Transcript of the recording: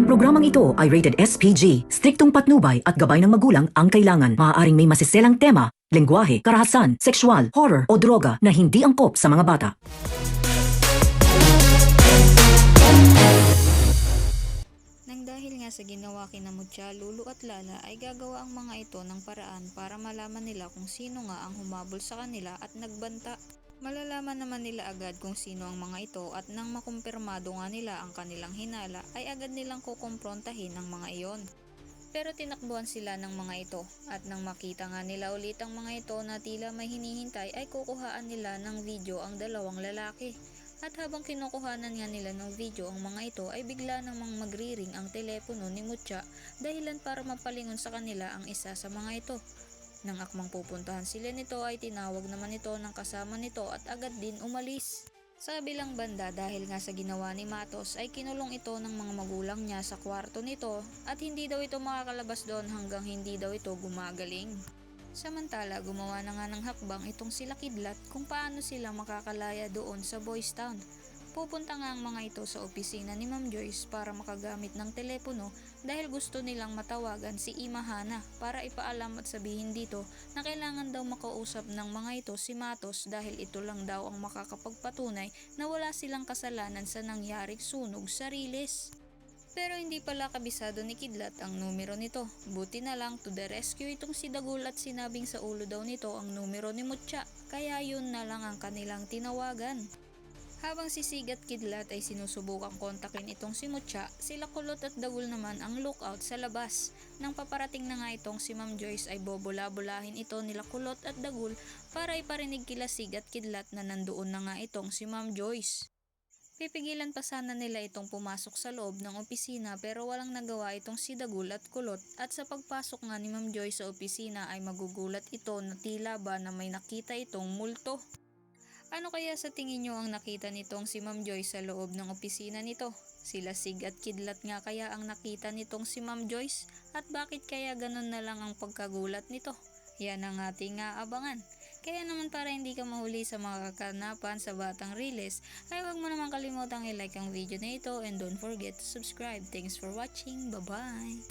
Ang programang ito ay rated SPG. Striktong patnubay at gabay ng magulang ang kailangan. Maaaring may masiselang tema, lengguwahe, karahasan, sexual, horror o droga na hindi angkop sa mga bata. Nang dahil nga sa ginawa kina Mutya, Lulu at Lala ay gagawa ang mga ito ng paraan para malaman nila kung sino nga ang humabol sa kanila at nagbanta. Malalaman naman nila agad kung sino ang mga ito at nang makumpirmado nga nila ang kanilang hinala ay agad nilang kukumprontahin ang mga iyon. Pero tinakbuhan sila ng mga ito at nang makita nga nila ulit ang mga ito na tila may hinihintay ay kukuhaan nila ng video ang dalawang lalaki. At habang kinukuhanan nga nila ng video ang mga ito ay bigla namang magriring ang telepono ni Mutya dahilan para mapalingon sa kanila ang isa sa mga ito. Nang akmang pupuntahan sila nito ay tinawag naman ito ng kasama nito at agad din umalis. Sa kabilang banda dahil nga sa ginawa ni Matos ay kinulong ito ng mga magulang niya sa kwarto nito at hindi daw ito makakalabas doon hanggang hindi daw ito gumagaling. Samantala gumawa na nga ng hakbang itong sila Kidlat kung paano sila makakalaya doon sa Boys Town. Pupunta nga ang mga ito sa opisina ni Ma'am Joyce para makagamit ng telepono dahil gusto nilang matawagan si Ima Hana para ipaalam at sabihin dito na kailangan daw makausap ng mga ito si Matos dahil ito lang daw ang makakapagpatunay na wala silang kasalanan sa nangyaring sunog sa Riles. Pero hindi pala kabisado ni Kidlat ang numero nito. Buti na lang to the rescue itong si Dagul at sinabing sa ulo daw nito ang numero ni Mutya kaya yun na lang ang kanilang tinawagan. Habang si Sigat Kidlat ay sinusubukang kontakin itong si Mutya, sila Kulot at Dagul naman ang lookout sa labas. Nang paparating na nga itong si Ma'am Joyce ay bobola-bolahin ito nila Kulot at Dagul para iparinig kila Sigat Kidlat na nandoon na nga itong si Ma'am Joyce. Pipigilan pa sana nila itong pumasok sa loob ng opisina pero walang nagawa itong si Dagul at Kulot at sa pagpasok nga ni Ma'am Joyce sa opisina ay magugulat ito na tila ba na may nakita itong multo. Ano kaya sa tingin nyo ang nakita nitong si Ma'am Joyce sa loob ng opisina nito? Sila Sig at Kidlat nga kaya ang nakita nitong si Ma'am Joyce? At bakit kaya ganun na lang ang pagkagulat nito? Yan ang ating abangan. Kaya naman para hindi ka mahuli sa mga kakanapan sa Batang Riles, ay huwag mo naman kalimutang i-like ang video na ito and don't forget to subscribe. Thanks for watching. Bye-bye!